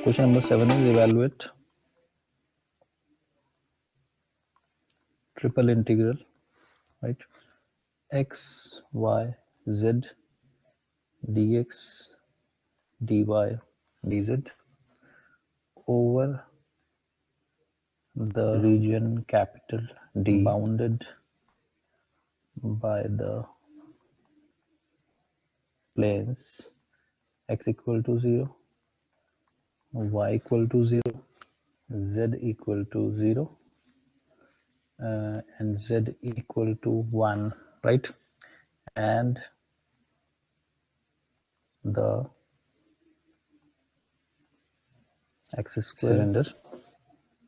Question number 7 is evaluate triple integral, right? X, y, z, dx, dy, dz over the region capital D bounded by the planes x equal to 0, y equal to 0, z equal to 0, and z equal to 1, right? And the x square cylinder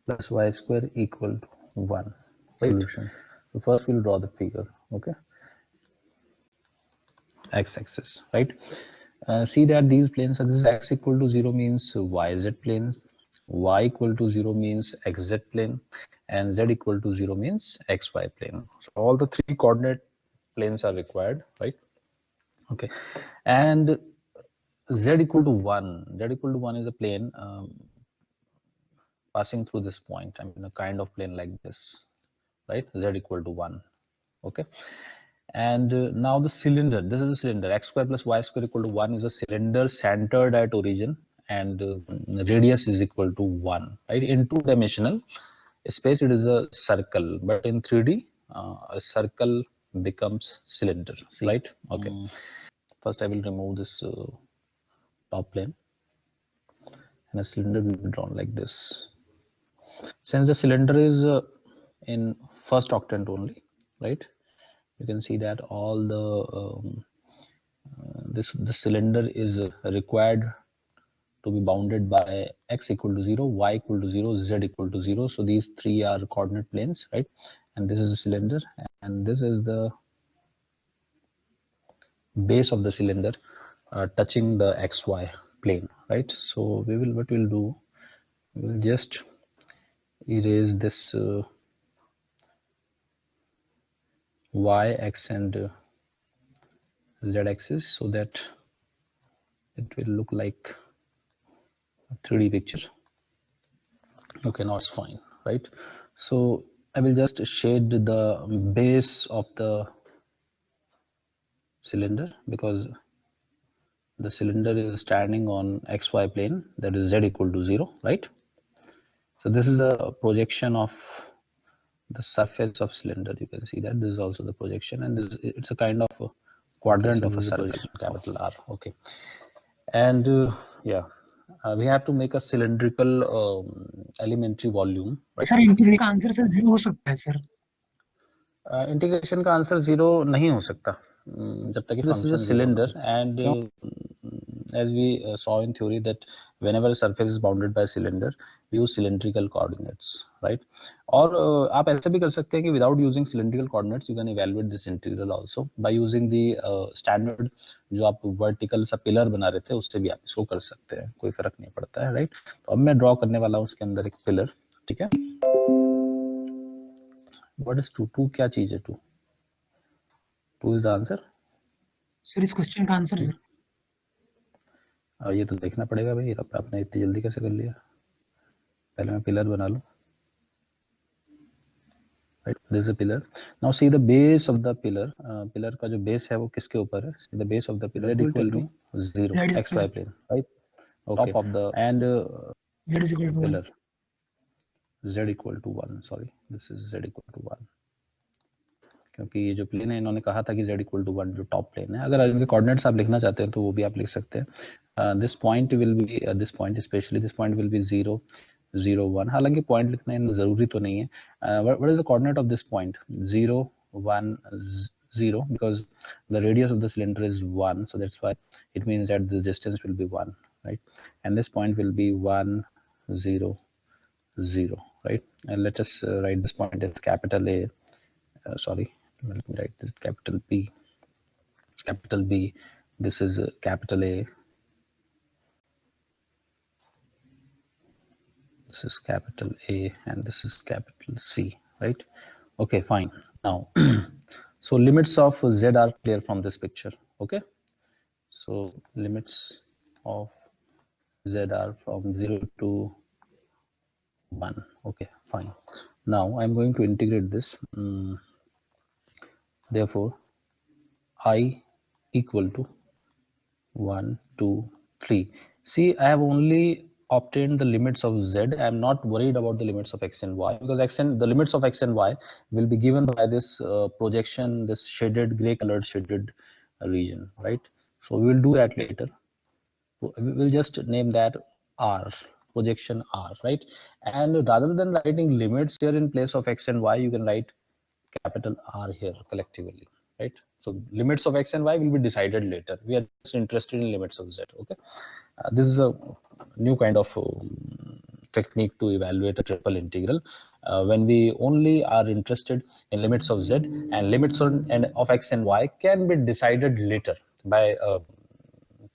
plus y square equal to 1, right? Solution. So first we'll draw the figure, okay? X-axis, right? See that these planes are, this is x equal to 0 means yz plane, y equal to 0 means xz plane, and z equal to 0 means xy plane. So all the three coordinate planes are required, right? Okay, and z equal to 1, z equal to 1 is a plane passing through this point. I mean a kind of plane like this, right? Z equal to 1, okay? And now the cylinder, this is a cylinder, x square plus y square equal to 1 is a cylinder centered at origin, and radius is equal to 1, right? In two-dimensional space it is a circle, but in 3D a circle becomes cylinder, right? Okay. First I will remove this top plane, and a cylinder will be drawn like this. Since the cylinder is in first octant only, right? You can see that all the this cylinder is required to be bounded by x equal to 0, y equal to 0, z equal to 0. So these three are coordinate planes, right? And this is a cylinder, and this is the base of the cylinder touching the xy plane, right? So we will, what we'll do, we'll just erase this y, x, and z axis so that it will look like a 3D picture. Okay, now it's fine, right? So I will just shade the base of the cylinder because the cylinder is standing on xy plane, that is z equal to 0, right? So this is a projection of the surface of cylinder. You can see that this is also the projection, and this, it's a kind of a quadrant of a circle, capital R. Okay, and yeah, we have to make a cylindrical elementary volume, right? Sir integration का answer sir 0 हो सकता है sir. Integration का answer 0 नहीं हो सकता जब तक this is a cylinder, and as we saw in theory that whenever a surface is bounded by a cylinder we use cylindrical coordinates, right? और आप ऐसा भी कर सकते हैं कि without using cylindrical coordinates you can evaluate this integral also by using the standard जो आप vertical सा पिलर बना रहे थे उससे भी आप इसको कर सकते हैं, कोई फर्क नहीं पड़ता है, राइट? तो अब मैं ड्रॉ करने वाला हूँ उसके अंदर एक पिलर, ठीक है? What is 2? 2 क्या चीज है? 2 is the answer. सर इस क्वेश्चन का आंसर सर. ये तो देखना पड़ेगा भाई, आपने इतनी जल्दी कैसे कर लिया? पहले मैं पिलर बना लूं. Right, this is a pillar. Now see the base of the pillar. Pillar का जो बेस है वो किसके ऊपर है? See the base of the pillar z equal to 0, xy plane, right? Okay. Top of the and z is equal to pillar z equal to 1. Sorry, this is z equal to 1. क्योंकि ये जो plane है इन्होंने कहा था कि z equal to 1 जो top plane है. अगर इनके कोऑर्डिनेट्स आप लिखना चाहते हैं तो वो भी आप लिख सकते हैं. This point will be this point specially this point will be 0, 0, 1. हालांकि पॉइंट लिखना जरूरी तो नहीं है. What is the coordinate of this point? 0, 1, 0 because the radius of the cylinder is 1, so that's why it means that the distance will be 1, right? And this point will be 1, 0, 0, right? And let us write this point as capital A. Sorry, let me write this capital B. Capital B. This is capital A. This is capital A, and this is capital C, right? Okay, fine. Now, so limits of Z are clear from this picture. Okay, so limits of ZR from 0 to 1. Okay, fine. Now I'm going to integrate this. Therefore, I equal to 1, 2, 3. See, I have only obtained the limits of Z. I am not worried about the limits of X and Y, because the limits of X and Y will be given by this projection, this shaded, gray colored shaded region, right? So we will do that later. We will just name that R, projection R, right? And rather than writing limits here in place of X and Y, you can write capital R here collectively, right? So limits of X and Y will be decided later. We are just interested in limits of Z, okay? This is a new kind of technique to evaluate a triple integral. When we only are interested in limits of Z, and limits of X and Y can be decided later by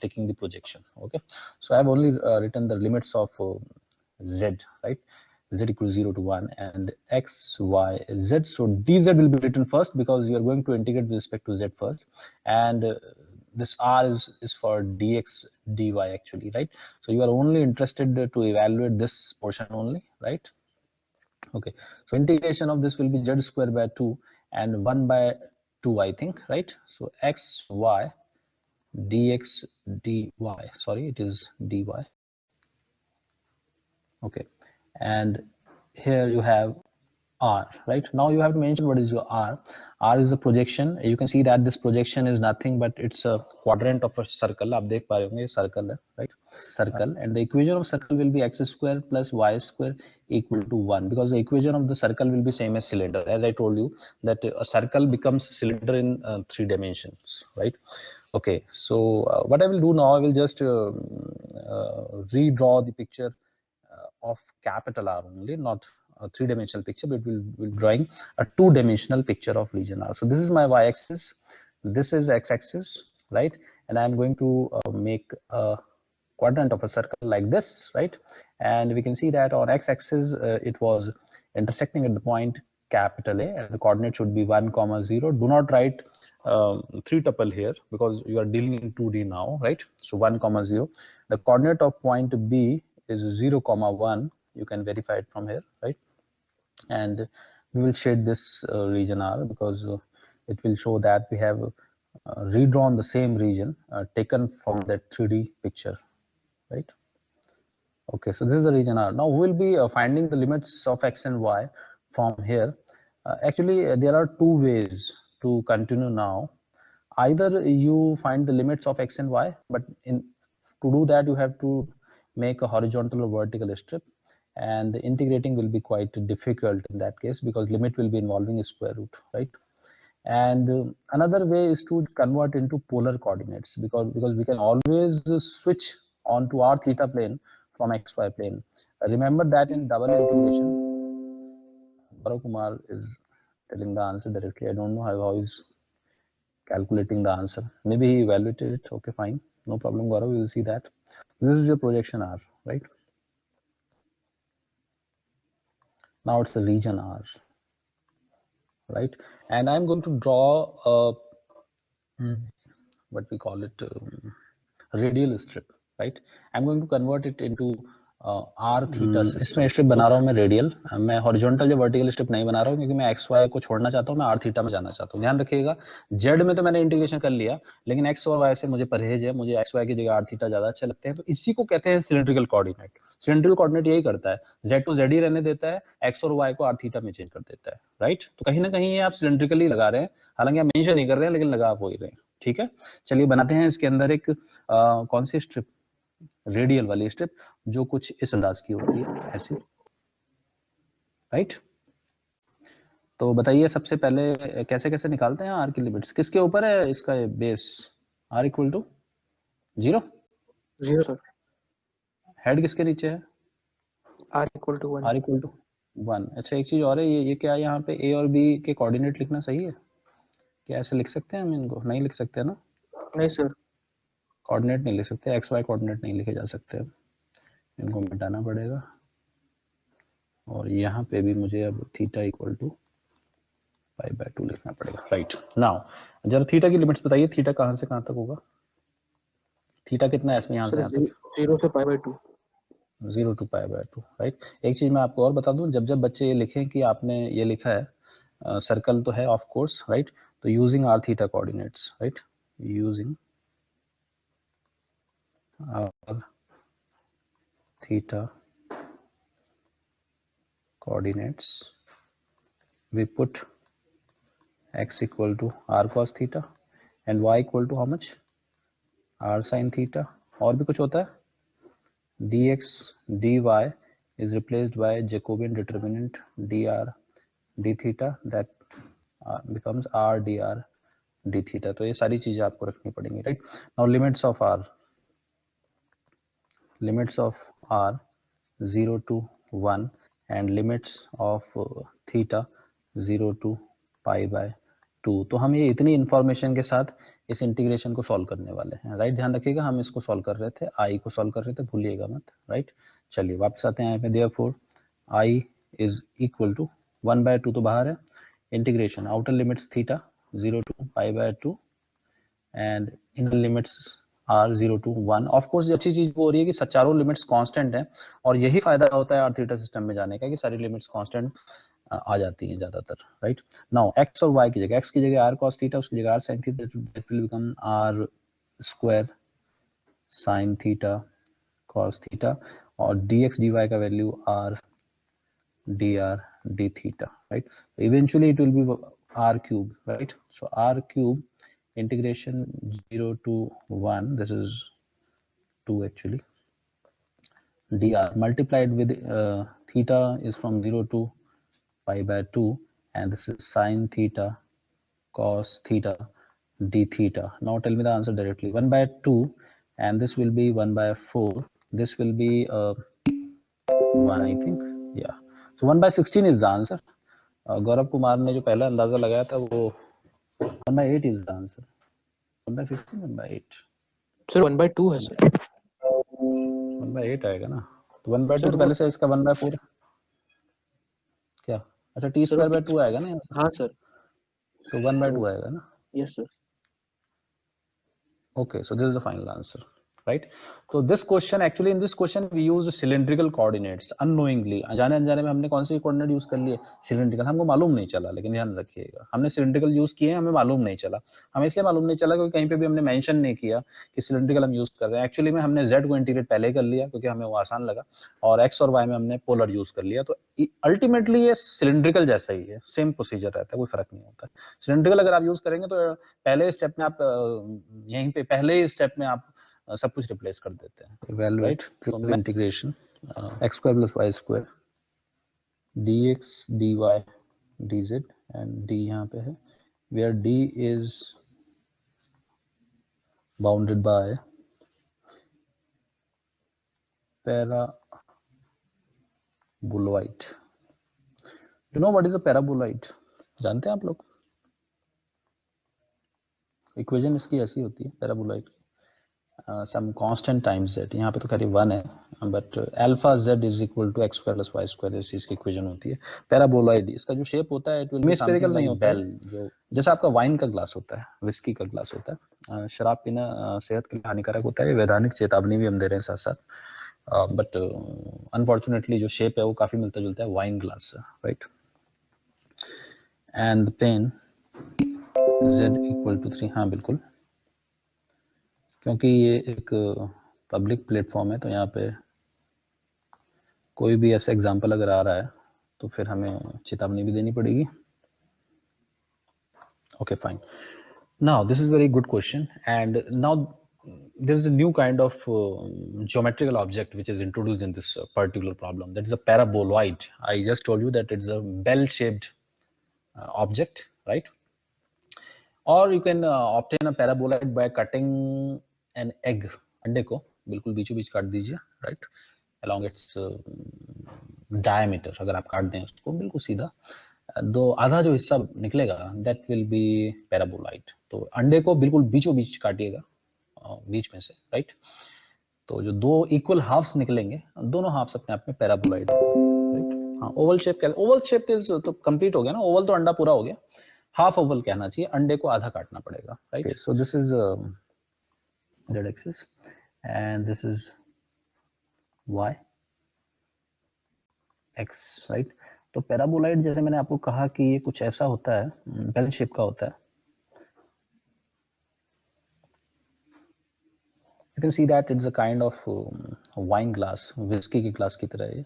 taking the projection, okay? So I have only written the limits of Z, right? Z equals 0 to 1 and X, Y, Z. So dz will be written first because you are going to integrate with respect to Z first, and this R is for dx dy actually, right? So you are only interested to evaluate this portion only, right? Okay, so integration of this will be Z square by 2 and 1 by 2, I think, right? So X, Y, dx dy, sorry, it is dy. Okay, and here you have R, right? Now you have to mention what is your R. R is the projection. You can see that this projection is nothing but it's a quadrant of a circle. आप देख पा रहे होंगे circle है, right? Circle, and the equation of circle will be x square plus y square equal to 1, because the equation of the circle will be same as cylinder. As I told you that a circle becomes cylinder in 3 dimensions, right? Okay, so what I will do now, I will just redraw the picture of capital R only, not a 3-dimensional picture, but we'll be drawing a 2-dimensional picture of region R. So this is my y-axis, this is x-axis, right? And I'm going to make a quadrant of a circle like this, right? And we can see that on x-axis it was intersecting at the point capital A, and the coordinate should be 1, 0. Do not write 3 tuple here because you are dealing in 2D now, right? So 1, 0. The coordinate of point B is 0, 1. You can verify it from here, right? And we will shade this region R because it will show that we have redrawn the same region taken from that 3D picture, right? Okay, so this is the region R. Now we will be finding the limits of X and Y from here. Actually, there are 2 ways to continue now. Either you find the limits of X and Y, but to do that you have to make a horizontal or vertical strip, and integrating will be quite difficult in that case because limit will be involving a square root, right? And another way is to convert into polar coordinates, because we can always switch onto our theta plane from xy plane. Remember that in double integration, Gaurav Kumar is telling the answer directly. I don't know how he's calculating the answer. Maybe he evaluated it. Okay, fine, no problem, Gaurav. We will see that. This is your projection R, right? Now it's the region R, right? And I'm going to draw what we call it radial strip, right? I'm going to convert it into R theta system. इसमें strip बना रहा हूँ मैं radial, मैं horizontal या vertical strip नहीं बना रहा हूँ क्योंकि मैं एक्स वाई को छोड़ना चाहता हूँ, मैं आर थीटा में जाना चाहता हूँ. ध्यान रखिएगा, जेड में तो मैंने इंटीग्रेशन कर लिया, लेकिन एक्स और वाई से मुझे परहेज है, मुझे एक्स वाई की जगह आर थीटा ज्यादा अच्छे लगते हैं, तो इसी को कहते हैं सिलेंड्रिकल कोऑर्डिनेट. सिलेंड्रिकल कोऑर्डिनेट यही करता है, जेड टू जेड ही रहने देता है, एक्स और वाई को आर थीटा में चेंज कर देता है, राइट? तो कहीं ना कहीं ये आप सिलेंड्रिकली लगा रहे हैं, हालांकि आप मेंशन नहीं कर रहे हैं लेकिन लगा आप हो ही रहे हैं. ठीक है, चलिए बनाते हैं इसके अंदर एक कौन सी स्ट्रिप, रेडियल वाली स्ट्रिप, जो कुछ इस अंदाज की होती है, ऐसी, राइट? तो बताइए सबसे पहले कैसे कैसे निकालते हैं आर की लिमिट्स, किसके ऊपर है इसका बेस, r equal to 0, sir. Head किसके नीचे है, r equal to 1. R equal to 1. अच्छा, एक चीज और है, ये क्या यहाँ पे ए और बी के कोऑर्डिनेट लिखना सही है क्या? ऐसे लिख सकते हैं हम इनको? नहीं लिख सकते ना? नहीं सर, कोऑर्डिनेट नहीं लिख सकते, एक्स वाई कोऑर्डिनेट नहीं लिखे जा सकते, इनको मिटाना पड़ेगा. और यहाँ पे भी मुझे अब theta equal to pi by 2 लिखना पड़ेगा, राइट? नाउ जरा थीटा की लिमिट्स बताइए, थीटा कहाँ से कहाँ तक होगा, थीटा कितना है इसमें यहाँ से यहाँ तक? 0 से पाई by 2। 0 to pi by 2, right. एक चीज मैं आपको और बता दूं, जब जब बच्चे ये लिखें कि आपने ये लिखा है सर्कल तो है ऑफ कोर्स, राइट, तो using r theta coordinates, right, using r theta coordinates, we put x equal to r cos theta and y equal to how much, r sin theta, और भी कुछ होता है, dx dy is replaced by Jacobian determinant dr d theta, that becomes r dr d theta। तो ये सारी चीजें आपको रखनी पड़ेंगी, right. Now limits of r 0 to 1 and limits of theta 0 to pi by 2। तो हम ये इतनी इंफॉर्मेशन के साथ इस इंटीग्रेशन को सॉल्व करने वाले हैं, राइट। ध्यान रखिएगा, हम इसको सॉल्व कर रहे थे, आई को सॉल्व कर रहे थे, भूलिएगा मत, राइट। चलिए वापस आते हैं यहाँ पे, therefore I is equal to 1/2 तो बाहर है, integration outer limits theta 0 to pi by 2 and inner limits r 0 to 1। Of course अच्छी चीज वो हो रही है कि चारों लिमिट्स कांस्टेंट हैं, और यही फायदा होता है आर थीटा सिस्टम में जाने का कि सारी लिमिट्स कांस्टेंट आ जाती हैं ज्यादातर, राइट। नाउ एक्स और वाई की जगह, एक्स की जगह आर कॉस थीटा, उसकी जगह r sine theta, that will become r square sine theta cos theta, और dx dy का value r dr d theta, right। So eventually it will be r cube, right। So r cube integration 0 to 1, this is 2 actually, dr multiplied with theta is from 0 to pi by 2, and this is sine theta cos theta d theta। Now tell me the answer directly, 1/2 and this will be 1/4, this will be 1 I think, yeah, so 1/16 is the answer। Gaurav Kumar ने जो पहला अंदाजा लगाया था वो 1/8 is the answer, 1/16, 1/8, sir 1/2 है sir, 1/8 आएगा ना, तो 1/2 सर तो वो पहले से इसका 1/4 क्या, अच्छा टी सर स्क्वायर वो बाय 2 आएगा ना यहाँ से, हाँ सर, तो 1/2 आएगा ना। Yes sir. Okay, so this is the final answer, right। So this question, actually in this question we use cylindrical coordinates unknowingly, अनजाने अनजाने में हमने कौन सी कोऑर्डिनेट यूज कर लिए, सिलिंड्रिकल, हमको मालूम नहीं चला, लेकिन ध्यान रखिएगा हमने सिलिंड्रिकल यूज किए, हमें मालूम नहीं चला। हमें इसलिए मालूम नहीं चला क्योंकि कहीं पे भी हमने मेंशन नहीं किया कि सिलिंड्रिकल हम यूज कर रहे हैं। एक्चुअली में हमने z को इंटीग्रेट पहले कर लिया क्योंकि हमें वो आसान लगा, और x और y में हमने पोलर यूज कर लिया, तो अल्टीमेटली ये सिलिंड्रिकल जैसा ही है, सेम प्रोसीजर रहता है, कोई फर्क नहीं होता। सिलिंड्रिकल अगर आप यूज करेंगे तो पहले स्टेप में आप यहीं पे पहले स्टेप में आप सब कुछ रिप्लेस कर देते हैं, evaluate integration x square plus y square dx dy dz and d यहाँ पे है, where d is bounded by paraboloid. You know what is a paraboloid, जानते हैं आप लोग? इक्वेशन इसकी ऐसी होती है paraboloid, some constant times z, यहाँ पे तो खैर 1 है, but alpha z is equal to x square plus y square, इस चीज की इक्वेशन होती है पैराबोलॉइड। इसका जो शेप होता है इट विल बी स्फेरिकल नहीं होता है, जो जैसा आपका वाइन का ग्लास होता है, विस्की का ग्लास होता है। शराब पीना सेहत के लिए हानिकारक होता है, वैधानिक चेतावनी भी हम दे रहे हैं साथ साथ, बट अनफॉर्चुनेटली जो शेप है वो काफी मिलता जुलता है वाइन ग्लास से, राइट। एंड पेन z इक्वल टू 3, हाँ बिल्कुल, क्योंकि ये एक पब्लिक प्लेटफॉर्म है तो यहाँ पे कोई भी ऐसा एग्जाम्पल अगर आ रहा है तो फिर हमें चेतावनी भी देनी पड़ेगी। Okay fine, now this is very good question, and now there is a new kind of geometrical object which is introduced in this particular problem, that is a paraboloid. I just told you that it's a bell shaped object, right? Or you can obtain a paraboloid by cutting an egg, अंडे को बिल्कुल बीचों बीच काट दीजिए, right, along its diameter। अगर आप काट दें उसको बिल्कुल सीधा, दो आधा जो हिस्सा निकलेगा that will be paraboloid। तो अंडे को बिल्कुल बीचों बीच काटिएगा बीच में से, राइट, तो जो दो इक्वल हाफ्स निकलेंगे, दोनों हाफ्स अपने आप में पैराबोलॉइड, राइट। हाँ, Oval shape, Oval shape is तो कंप्लीट हो गया ना, ओवल तो अंडा पूरा हो गया, हाफ ओवल कहना चाहिए, अंडे को आधा काटना पड़ेगा, right. So this is z axis and this is y x, right. तो पैराबोलाइड जैसे मैंने आपको कहा कि ये कुछ ऐसा होता है, बेल शेप का होता है। You can see that it's a kind of wine glass, whiskey की ग्लास की तरह है।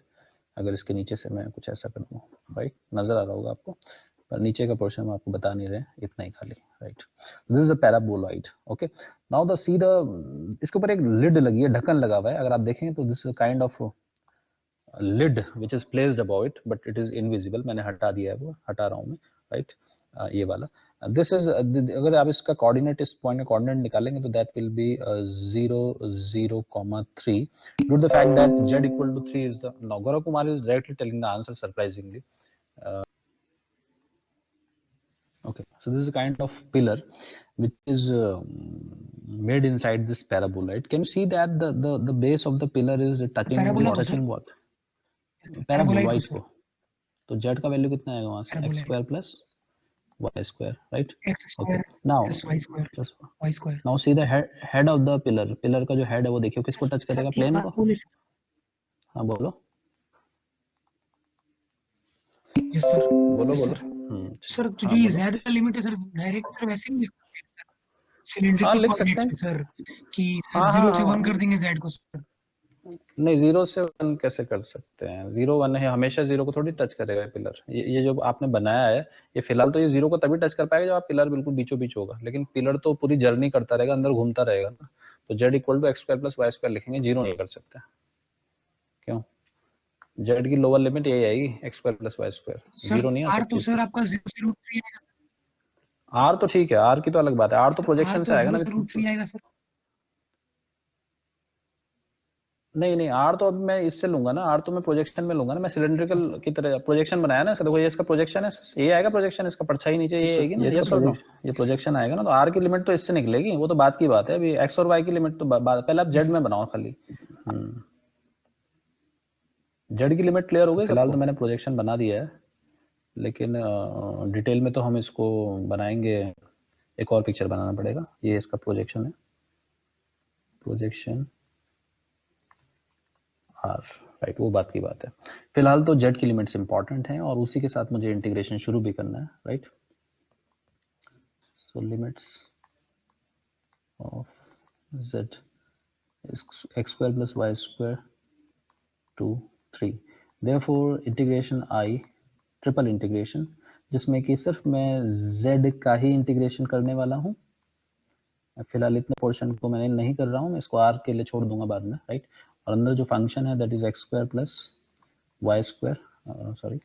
अगर इसके नीचे से मैं कुछ ऐसा कर दूं, राइट, नजर आ रहा होगा आपको, पर नीचे का पोर्शन हम आपको बता नहीं रहे, इतना ही खाली, right. This is a paraboloid. Okay, now the see the, इसके ऊपर एक लिड लगी है, ढक्कन लगा हुआ है। अगर आप देखें तो this is kind of lid which is placed about it, but it is invisible. मैंने हटा दिया है, वो हटा रहा हूं मैं, राइट। ये वाला दिस इज, अगर आप इसका कोऑर्डिनेट, इस पॉइंट का कोऑर्डिनेट निकालेंगे तो that will be 0 0,3 due to the fact that z equal to 3 is the, now Gaurav Kumar is directly telling the answer surprisingly. Okay, so this is a kind of pillar which is made inside this paraboloid. Can you see that the base of the pillar is touching Paraboloid को touching sir, what? Paraboloid Paraboloid को को। तो z का value कितना आएगा वहां से? x paraboloid square plus y square, right? x Okay, square now plus y square plus, y square. now see the head of the pillar, pillar का जो head है वो देखियो किसको टच सर करेगा? एक प्लेन बात को। बोले सर। हाँ बोलो यस सर, बोलो यस बोलो। सर। सर तो जो हाँ ये बोलो। z का लिमिट है सर, डायरेक्ट सर वैसे ही हाँ सिलिंड्रिकल लिख सकते कोऑर्डिनेट्स हैं। में सर, कि सर हाँ हाँ 0 से हाँ 1 कर देंगे z को सर। नहीं, 0 से 1 कैसे कर सकते हैं? 0 1 है, हमेशा 0 को थोड़ी टच करेगा पिलर। ये जो आपने बनाया है, ये फिलहाल तो ये 0 को तभी टच कर पाएगा जब आप पिलर बिल्कुल बीचों बीच होगा, लेकिन पिलर तो पूरी जर्नी करता रहेगा, अंदर घूमता रहेगा ना। तो z equal to x square plus Y square लिखेंगे, 0 नहीं कर सकते। क्यों? z की लोअर लिमिट यही आएगी, x square plus Y square, sir 0 नहीं आ r सकती तो इसमें। सर आपका 0 से √3 आएगा r तो ठीक है, r की तो अलग बात है, r तो सर, प्रोजेक्शन r से तो आएगा 0 ना। से √3 आएगा सर। नहीं नहीं, आर तो अभी मैं इससे लूंगा ना, आर तो मैं प्रोजेक्शन में लूंगा ना, मैं सिलेंड्रिकल की तरह प्रोजेक्शन बनाया ना। देखो ये इसका प्रोजेक्शन है, ये आएगा प्रोजेक्शन, इसका परछाई नीचे ये आएगी ना, यस और नो, ये प्रोजेक्शन आएगा ना। तो आर की लिमिट तो इससे निकलेगी, वो तो बात की बात है। अभी एक्स और वाई की लिमिट तो पहले आप जेड में बनाओ खाली। जेड की लिमिट क्लियर हो गई। फिलहाल तो मैंने प्रोजेक्शन बना दिया है, लेकिन डिटेल में तो हम इसको बनाएंगे, एक और पिक्चर बनाना पड़ेगा। ये इसका प्रोजेक्शन है, प्रोजेक्शन आर, राइट, वो बात की बात है। फिलहाल तो जेड की लिमिट्स इंपॉर्टेंट हैं और उसी के साथ मुझे इंटीग्रेशन शुरू भी करना है, right. So limits of z x square plus Y square to 3, therefore integration I, triple integration, जिसमें कि सिर्फ मैं जेड का ही इंटीग्रेशन करने वाला हूँ। फिलहाल इतने पोर्शन को मैंने नहीं कर रहा हूँ, मैं इसको आर के लिए छोड़ दूंगा बाद में, राइट। और अंदर जो फंक्शन है that is x square plus Y square, sorry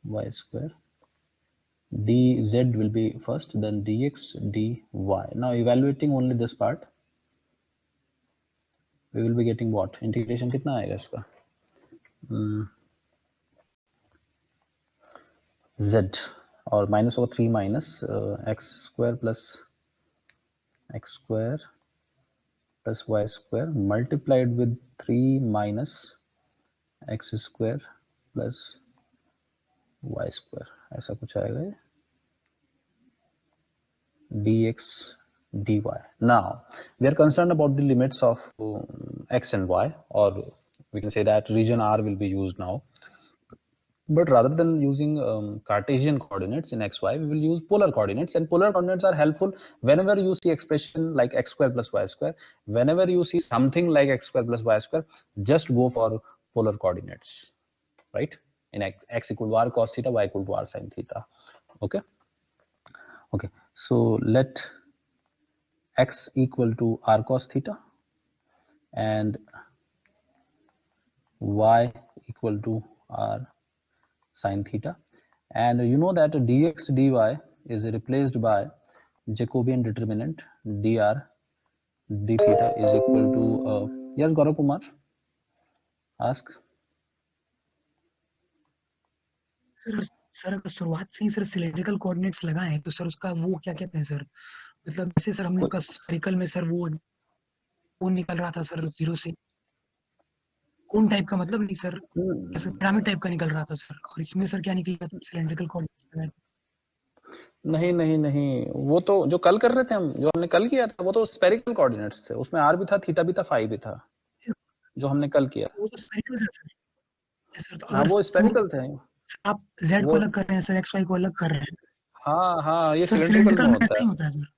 y square, dz will be first, then dx dy. Now evaluating only this part, we will be getting what? Integration कितना आएगा इसका? z और minus होगा 3 minus x square plus Y square multiplied with 3 minus x square plus Y square, ऐसा कुछ आएगा ये, dx dy. Now we are concerned about the limits of x and y, or we can say that region R will be used now. But rather than using Cartesian coordinates in xy, we will use polar coordinates, and polar coordinates are helpful whenever you see expression like x square plus y square. Whenever you see something like x square plus y square, just go for polar coordinates, right? In x equal to r cos theta, y equal to r sin theta. Okay. Okay. So let x equal to r cos theta and y equal to r sin theta, and you know that dx dy is replaced by Jacobian determinant dr d theta is equal to yes Gaurav Kumar, ask. Sir अगर शुरुआत से ही sir cylindrical coordinates लगाए हैं तो sir उसका वो क्या कहते हैं सर, मतलब जैसे सर हम लोग का स्फेरिकल में सर वो निकल रहा था सर 0 से, कौन टाइप का मतलब नहीं सर, जैसे पिरामिड टाइप का निकल रहा था सर, और इसमें सर क्या निकला सिलिंड्रिकल कोऑर्डिनेट्स लगाए। नहीं नहीं नहीं, वो तो जो कल कर रहे थे हम, जो हमने कल किया था वो तो स्फेरिकल कोऑर्डिनेट्स थे, उसमें r भी था, थीटा भी था, फाई भी था। जो हमने कल किया। वो तो स्फेरिकल था सर। यस सर, तो हाँ अगर वो वो स्पेरिकल थे आप z को वो। अलग कर रहे हैं सर, xy को अलग कर रहे हैं, हाँ हाँ, ये सर सिलेंड्रिकल में सिलिंड्रिकल में होता ऐसा है। ही होता है सर।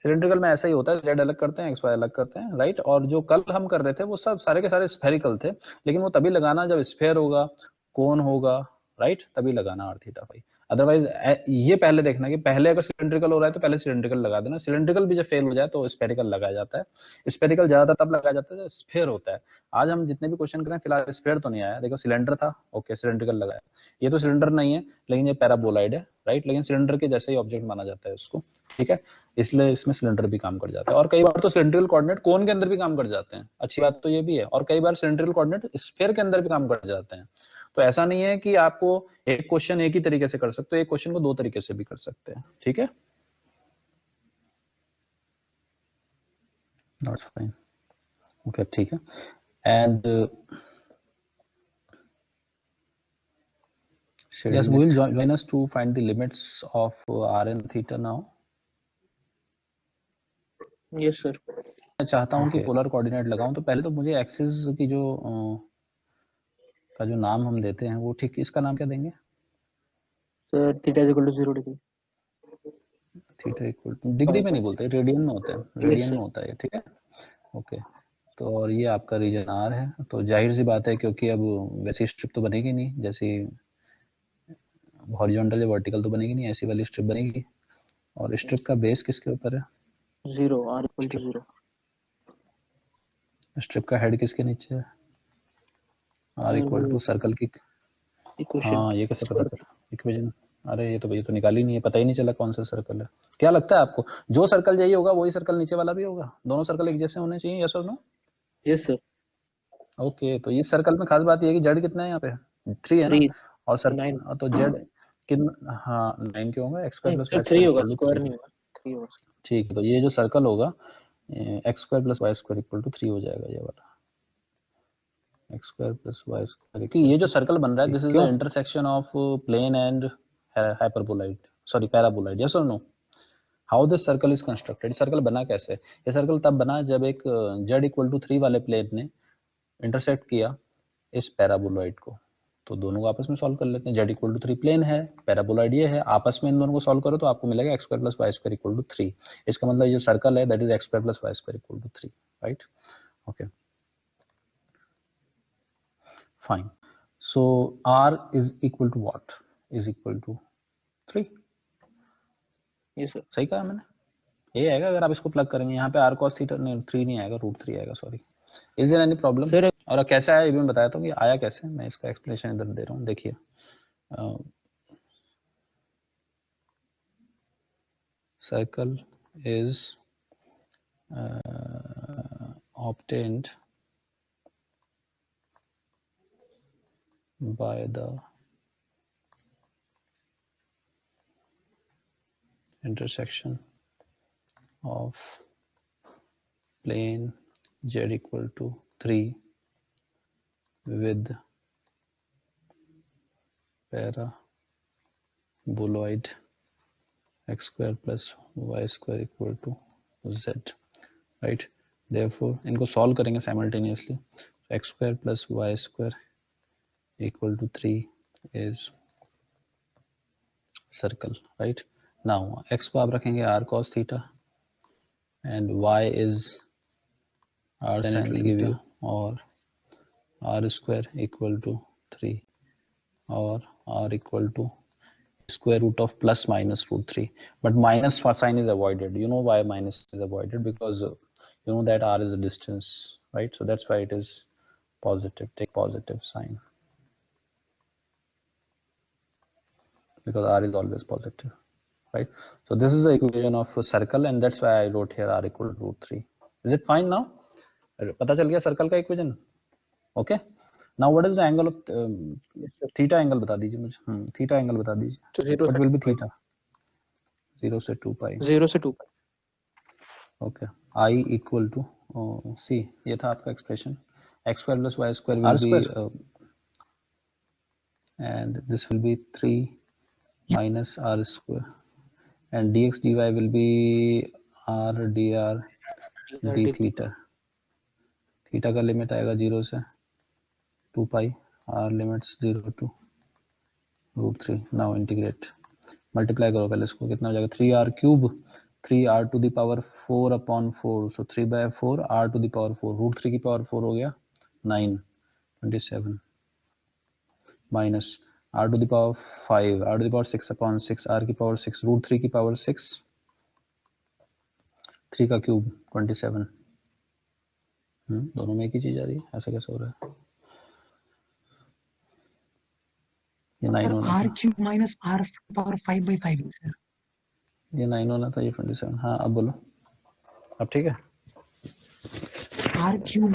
सिलेंड्रिकल में ऐसा ही होता है, जेड अलग करते हैं, एक्स वाई अलग करते हैं, राइट। और जो कल हम कर रहे थे वो सब सारे के सारे स्फेरिकल थे, लेकिन वो तभी लगाना जब स्फेयर होगा, कोन होगा, राइट, तभी लगाना आर थीटा फाई। अदरवाइज ये पहले देखना कि पहले अगर सिलेंड्रिकल हो रहा है तो पहले सिलेंड्रिकल लगा देना, सिलेंड्रिकल भी जब फेल हो जाए तो स्फेरिकल लगाया जाता है। स्फेरिकल ज्यादातर तब लगाया जाता है जब स्फेयर होता है। आज हम जितने भी क्वेश्चन करें फिलहाल स्फेयर तो नहीं आया, देखो सिलेंडर था, ओके सिलेंड्रिकल लगाया। ये तो सिलेंडर नहीं है लेकिन ये पैराबोलाइड है, राइट, लेकिन सिलेंडर के जैसे ही ऑब्जेक्ट माना जाता है उसको, ठीक है, इसलिए इसमें सिलेंडर भी काम कर जाता है। और कई बार तो सिलेंड्रिकल कोऑर्डिनेट कोन के अंदर भी काम कर जाते हैं, अच्छी बात तो ये भी है। और कई बार सिलेंड्रिकल कोऑर्डिनेट स्फीयर के अंदर भी काम कर जाते हैं। तो ऐसा नहीं है कि आपको एक क्वेश्चन एक ही तरीके से कर सकते हो, एक क्वेश्चन को दो तरीके से भी कर सकते हैं, ठीक है। नॉट फाइन, ओके ठीक है। And yes, we will join us to find the limits of r and theta now. Yes sir. मैं चाहता हूं कि Okay. पोलर कोऑर्डिनेट लगाऊं, तो पहले तो मुझे एक्सिस की जो का जो नाम हम देते हैं वो ठीक, इसका नाम क्या देंगे? Sir, theta is equal to 0 degree. Theta equal to, degree में नहीं बोलते, रेडियन में होता है, Yes रेडियन में sir. होता है, ठीक है, ओके। तो और ये आपका रीजन आर है, तो जाहिर सी बात है क्योंकि अब वैसी स्ट्रिप तो बनेगी नहीं, जैसी हॉरिजॉन्टल या वर्टिकल तो बनेगी नहीं, ऐसी वाली स्ट्रिप बनेगी। और स्ट्रिप का बेस किसके ऊपर है? 0. R equal to 0. स्ट्रिप का हेड किसके नीचे है? आर इक्वल टू सर्कल की। Equation. हाँ ये कैसे पता चला इक्वेशन? अरे ये तो निकाली नहीं है, पता ही नहीं चला कौन सा सर्कल है। क्या लगता है आपको, जो सर्कल यही होगा वही सर्कल नीचे वाला भी होगा? दोनों सर्कल एक जैसे होने चाहिए, यस और नो? Yes sir. ओके, तो इस सर्कल में खास बात ये है कि जेड कितना है यहाँ पे? 3 है ना। 3. और 9. तो जेड कितना, हाँ 9 क्यों होगा? X square plus Sir y 3 square होगा, इक्वल टू स्क्वायर 3। नहीं होगा, 3 होगा. ठीक है, तो ये जो सर्कल होगा x square plus Y square equal to 3 हो जाएगा, ये वाला X square plus Y square. कि ये जो सर्कल बन रहा है, this is the intersection of plane and hyperboloid, sorry paraboloid, yes और नो? How this circle is constructed, circle बना कैसे? ये सर्कल तब बना जब एक जेड इक्वल टू 3 वाले प्लेन ने इंटरसेक्ट किया इस पैराबोलॉइड को। तो दोनों को आपस में सॉल्व कर लेते हैं, जेड इक्वल टू 3 प्लेन है, पैराबोलॉइड ये है, आपस में इन दोनों को सॉल्व करो तो आपको मिलेगा x square plus Y square equal to 3। इसका मतलब ये सर्कल है that is x square plus Y square equal to 3, right, okay fine. So r is equal to what? Is equal to 3। Yes sir. सही कहा मैंने, ये आएगा अगर आप इसको प्लग करेंगे यहाँ पे, r cos थीटा नहीं 3 नहीं आएगा, √3 आएगा, sorry. Is there any problem? Sir, और कैसे आया ये भी मैं बताता हूँ कि आया कैसे, मैं इसका एक्सप्लेनेशन इधर दे रहा हूँ, देखिए। Circle is obtained by the intersection of plane z equal to 3 with paraboloid x square plus y square equal to z, right? Therefore इनको सॉल्व करेंगे simultaneously, x square plus y square equal to 3 is circle, right? Now x को आप रखेंगे r cos theta and y is r sin it will give you, or r square equal to 3 or r equal to square root of plus minus √3, but minus sign is avoided. You know why minus is avoided? Because you know that r is a distance, right? So that's why it is positive, take positive sign, because r is always positive, right? So this is the equation of a circle, and that's why I wrote here r equal to √3. Is it fine now? पता चल गया circle का equation, okay. Now what is the angle of theta? Angle बता दीजिए मुझे, theta angle बता दीजिए, what will be theta? 0 से 2 पाई, 0 से 2 pi. Okay. I equal to C, ये था आपका expression, x square plus Y square will be and this will be 3 minus r square, and dx dy will be r dr d theta, theta का limit आएगा 0 से 2 पाई, r limits 0 to √3। Now integrate, multiply करो पहले इसको, कितना हो जाएगा 3r cube, 3r to the power 4 upon 4, so 3/4 r to the power 4, √3 की पावर 4 हो गया 9, 27 minus r to the power 5, r to the power 6 upon 6, r की पावर 6, √3 की पावर 6, 3 का क्यूब 27। दोनों में एक ही चीज आ रही है, ऐसा कैसे हो रहा है? ये 9 सर होना आर था, क्यूब माइनस आर पावर 5/5 है सर। ये 9 होना था, ये 27। हाँ अब बोलो, अब ठीक है। आर क्यूब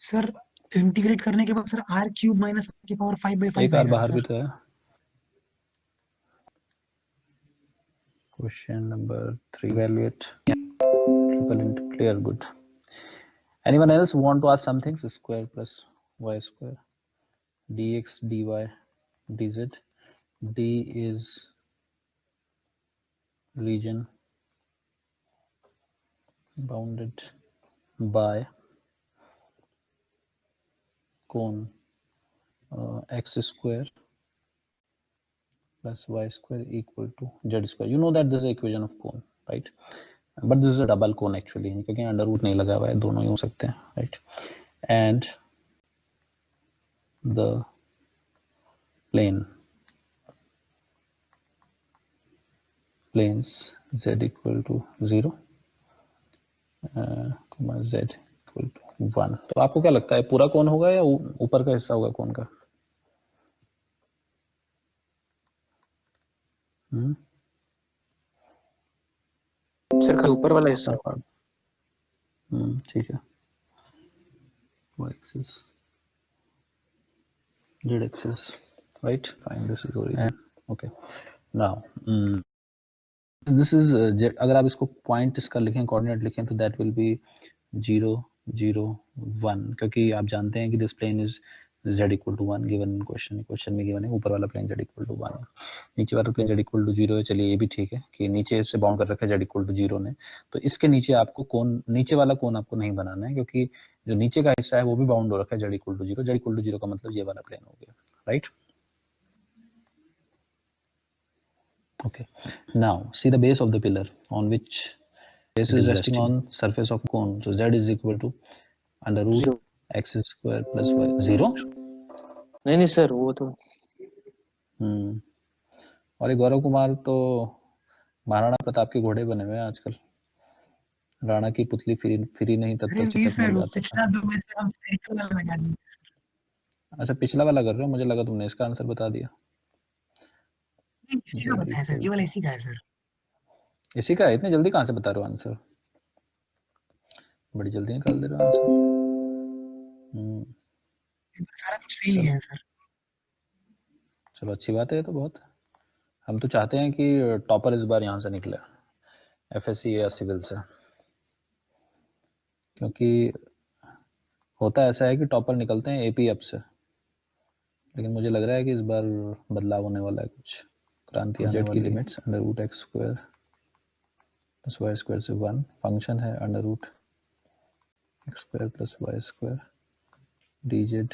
सर इंटीग्रेट करने के बाद sir r cube minus r की पावर 5/5 एक आर आएगा बाहर भी सर। तो है। Question number 3, evaluate triple into clear, good. Anyone else want to ask something? Square plus y square dx dy dz. D is region bounded by cone x square plus y square equal to z square. You know that this is the equation of cone, right? But this is a double cone actually, क्योंकि under root नहीं लगा हुआ है, दोनों ही हो सकते हैं, right? And the planes z equal to 0, z equal to 1। तो आपको क्या लगता है पूरा कौन होगा या ऊपर का हिस्सा होगा कौन का? सर का ऊपर वाला हिस्सा होगा। ठीक है, y axis, z axis, right? Fine, this is origin. Okay, now this is अगर आप इसको पॉइंट इसका लिखें, कोऑर्डिनेट लिखें, तो दैट विल बी 0 0 1, क्योंकि आप जानते हैं कि this plane is z equal to 1 given question में गिवन है, ऊपर वाला प्लेन z इक्वल टू 1, नीचे वाला प्लेन z इक्वल टू 0 है। चलिए ये भी ठीक है कि नीचे से बाउंड कर रखा है z इक्वल टू 0 ने, तो इसके नीचे आपको कौन, नीचे वाला कौन आपको नहीं बनाना है, क्योंकि जो नीचे का हिस्सा है वो भी बाउंड हो रखा है z equal to 0। z equal to 0 का मतलब ये वाला प्लेन हो गया, right? Okay, now see the base of the pillar on which base is resting on surface of cone, so z is equal to under root x square plus y 0। नहीं sir वो तो और ये गौरव कुमार तो महाराणा प्रताप के घोड़े बने हुए हैं आजकल, राणा की पुतली फिरी नहीं तब तक चितक मर जाता था। पिछला दो में से हम स्पेरिकल वाला लगा दिए। अच्छा पिछला वाला कर रहे हो, मुझे लगा तुमने इसका आंसर बता दिया। इसी का बताया सर, केवल इसी का है सर। इसी का है? इतनी जल्दी कहाँ से बता रहे हो आंसर? बड़ी जल्दी निकाल दे रहे हो आंसर। सारा कुछ सही लिया है सर। चलो अच्छी बात है, ये तो बहुत, हम तो चाहते हैं कि टॉपर इस बार यहाँ से निकले, एफएससी या सिविल से, क्योंकि होता ऐसा है कि टॉपर निकलते हैं एपी अप से, लेकिन मुझे लग रहा है कि इस बार बदलाव होने वाला है, कुछ क्रांति आने वाली है। Limits under root x square plus Y square से 1, फंक्शन है under root x square plus Y square dz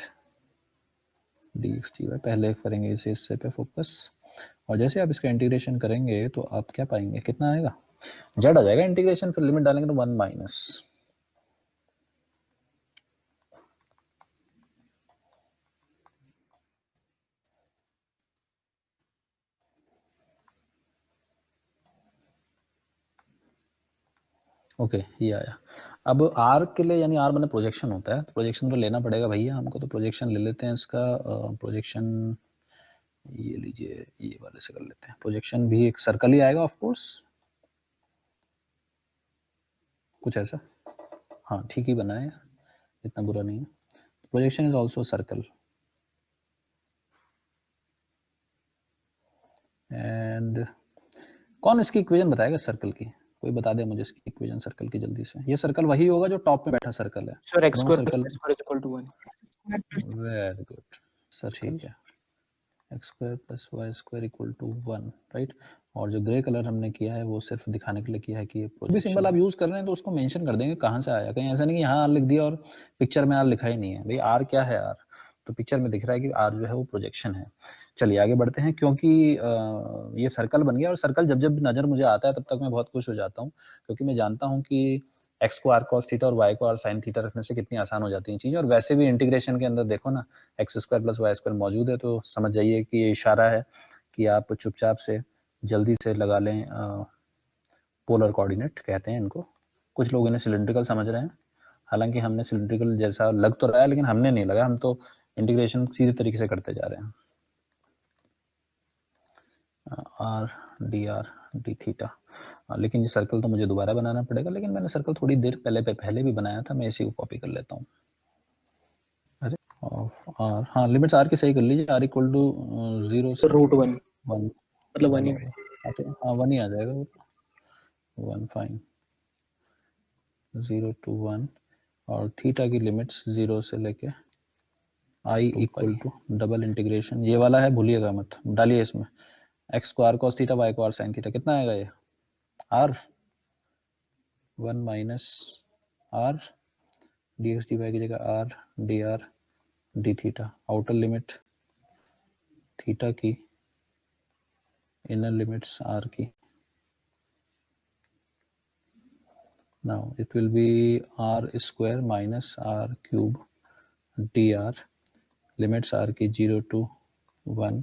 dx dy। पहले करेंगे इसे इससे पे फोकस, और जैसे आप इसका इंटीग्रेशन करेंगे तो आप क्या पाएंगे, कितना आएगा, z आ जाएगा इंटीग्रेशन, फिर लिमिट डालेंगे तो 1 माइनस, ओके ये आया। अब r के लिए, यानी r मैंने प्रोजेक्शन होता है, तो प्रोजेक्शन तो लेना पड़ेगा भैया हमको, तो प्रोजेक्शन ले लेते हैं इसका। प्रोजेक्शन ये लीजिए, ये वाले से कर लेते हैं। प्रोजेक्शन भी एक सर्कल ही आएगा ऑफ कोर्स, कुछ ऐसा, हाँ ठीक ही बना है, इतना बुरा नहीं है। Projection is also circle, and कौन इसकी इक्वेशन बताएगा सर्कल की, कोई बता दे मुझे इसकी इक्वेशन सर्कल की जल्दी से। ये सर्कल वही होगा जो टॉप में बैठा सर्कल है, सर x दोनों square circle. Plus y square equal to 1। Very good sir, ठीक है, x square plus Y square equal to 1, right. और जो ग्रे कलर हमने किया है वो सिर्फ दिखाने के लिए किया है कि ये भी सिंबल आप यूज कर रहे हैं तो उसको मेंशन कर देंगे कहाँ से आया, कहीं ऐसा नहीं कि यहाँ आर लिख दिया और पिक्चर में आर लिखा ही नहीं है। भाई आर क्या है, आर तो पिक्चर में दिख रहा है कि आर जो है वो प्रोजेक्शन है। चलिए आगे बढ़ते हैं, क्योंकि ये सर्कल बन गया और सर्कल जब जब नजर मुझे आता है तब तक मैं बहुत खुश हो जाता हूँ, क्योंकि मैं जानता हूँ कि एक्स को आर कॉस थीटा और वाई को आर साइन थीटा रखने से कितनी आसान हो जाती है चीजें। और वैसे भी इंटीग्रेशन के अंदर देखो ना, x square plus Y square मौजूद है, तो समझ जाइए कि ये इशारा है कि आप चुपचाप से जल्दी से लगा लें। पोलर कोऑर्डिनेट कहते हैं इनको, कुछ लोग इन्हें सिलिंड्रिकल समझ रहे हैं, हालांकि हमने सिलिंड्रिकल जैसा लग तो रहा है लेकिन हमने नहीं लगा, हम तो इंटीग्रेशन सीधे तरीके से करते जा रहे हैं। आर डी थीटा, लेकिन ये सर्कल तो मुझे दोबारा बनाना पड़ेगा, लेकिन मैंने सर्कल थोड़ी देर पहले भी बनाया था, मैं इसी को कॉपी कर लेता हूँ। अरे और हाँ, लिमिट्स आर की सही कर लीजिए, आर इक्वल टू 0 से √1 1, मतलब 1 ही। हाँ 1 ही आ जाएगा, 1 फाइन, 0 to 1, और थीटा की लिमिट्स 0 से लेके I equal to double integration, ये वाला है भूलिएगा मत, डालिए इसमें एक्स को आर कॉस थीटा, वाई को आर साइन थीटा, कितना आएगा ये r 1 minus r d x d y की जगह r d r d theta, outer limit theta की, इनर लिमिट्स आर की। Now it will be r square minus r cube d r, limits r की 0 to 1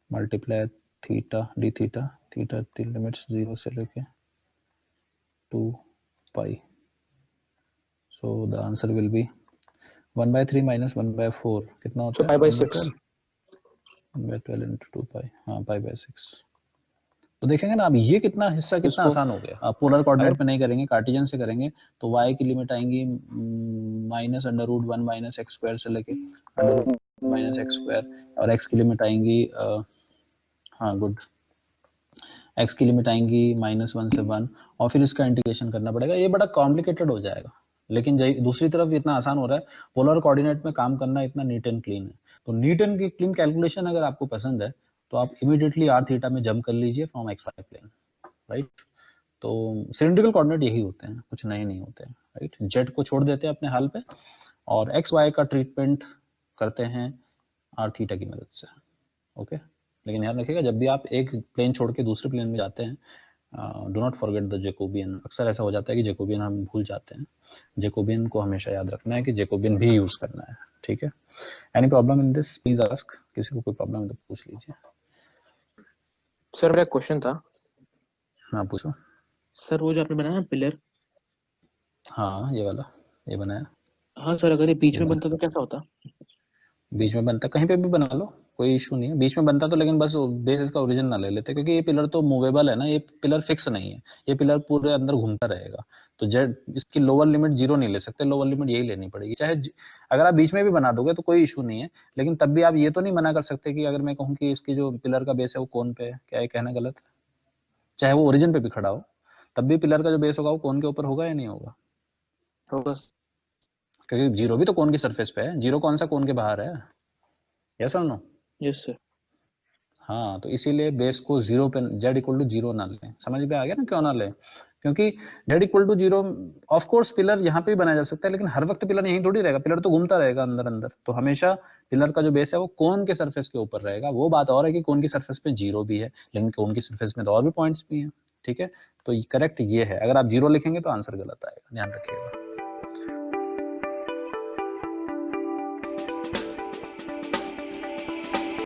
multiply theta D theta, theta की limits 0 से लेके 2 pi, so the answer will be 1/3 minus 1/4 कितना होता है, π/6 1/12 into 2 पाई, हाँ π/6। तो देखेंगे ना अब ये कितना हिस्सा कितना इसको- आसान हो गया। आप पोलर कोऑर्डिनेट में नहीं करेंगे, कार्टेशियन से करेंगे, तो y की लिमिट आएंगी माइनस √1 माइनस एक्स स्क्वायर से लेके √1 माइनस एक्स स्क्वायर, और x की लिमिट आएंगी हाँ गुड, x की लिमिट आएंगी -1 से 1, और फिर इसका इंटीग्रेशन करना पड़ेगा। ये बड़ा कॉम्प्लिकेटेड हो जाएगा, लेकिन दूसरी तरफ इतना आसान हो रहा है, पोलर कोऑर्डिनेट में काम करना इतना नीट एंड क्लीन है। तो नीट एंड क्लीन कैलकुलेशन अगर आपको पसंद है तो आप इमीडिएटली आर थीटा में जंप कर लीजिए from x y plane, right. तो सिलिंड्रिकल कोऑर्डिनेट यही होते हैं, कुछ नए नहीं होते हैं, राइट। जेड को छोड़ देते हैं अपने हाल पे और एक्स वाई का ट्रीटमेंट करते हैं आर थीटा की मदद से, ओके। लेकिन ध्यान रखिएगा जब भी आप एक प्लेन छोड़ के दूसरे प्लेन में जाते हैं, do not forget the Jacobian. अक्सर ऐसा हो जाता है कि जैकोबियन हम भूल जाते हैं, जैकोबियन को हमेशा याद रखना है कि जैकोबियन भी यूज करना है, ठीक है। Any problem in this please ask, किसी को कोई प्रॉब्लम है तो पूछ लीजिए। सर मेरा क्वेश्चन था, हाँ पूछो। सर वो जो आपने बनाया पिलर, हाँ ये वाला, ये बनाया। हाँ सर अगर ये बीच में बनता तो कैसा होता? बीच में बनता, कहीं पे भी बना लो, कोई इशू नहीं है। बीच में बनता तो लेकिन बस बेस इसका ओरिजिन ना ले लेते, क्योंकि ये पिलर तो मूवेबल है ना, ये पिलर फिक्स नहीं है, ये पिलर पूरे अंदर घूमता रहेगा। तो जेड इसकी लोअर लिमिट 0 नहीं ले सकते, लोअर लिमिट यही लेनी पड़ेगी। चाहे अगर आप बीच में भी बना दोगे तो कोई इशू नहीं है, लेकिन तब भी आप ये तो नहीं मना कर सकते कि अगर मैं कहूँ कि इसकी जो पिलर का बेस है वो कोन पे है, क्या ये कहना गलत है? चाहे वो ओरिजिन पे भी खड़ा हो तब भी पिलर का जो बेस होगा वो कोन के ऊपर होगा या नहीं होगा? होगा। क्योंकि 0 भी तो कोन की सरफेस पे है, 0 कौन सा कोन के बाहर है, यस और नो? Yes sir. हाँ, तो इसीलिए बेस को 0 पे z इक्वल टू 0 ना लें। समझ में आ गया ना क्यों ना लें? क्योंकि z equal to 0, of course pillar यहाँ पे भी बनाया जा सकता है, लेकिन हर वक्त पिलर यहीं थोड़ी रहेगा, पिलर तो घूमता रहेगा अंदर अंदर। तो हमेशा पिलर का जो बेस है वो कोन के सरफेस के ऊपर रहेगा। वो बात और है कि कोन की सरफेस पे 0 भी है, लेकिन कोन की सरफेस में तो और भी पॉइंट्स भी हैं, ठीक है। तो करेक्ट ये है, अगर आप 0 लिखेंगे तो आंसर गलत आएगा, ध्यान रखिएगा।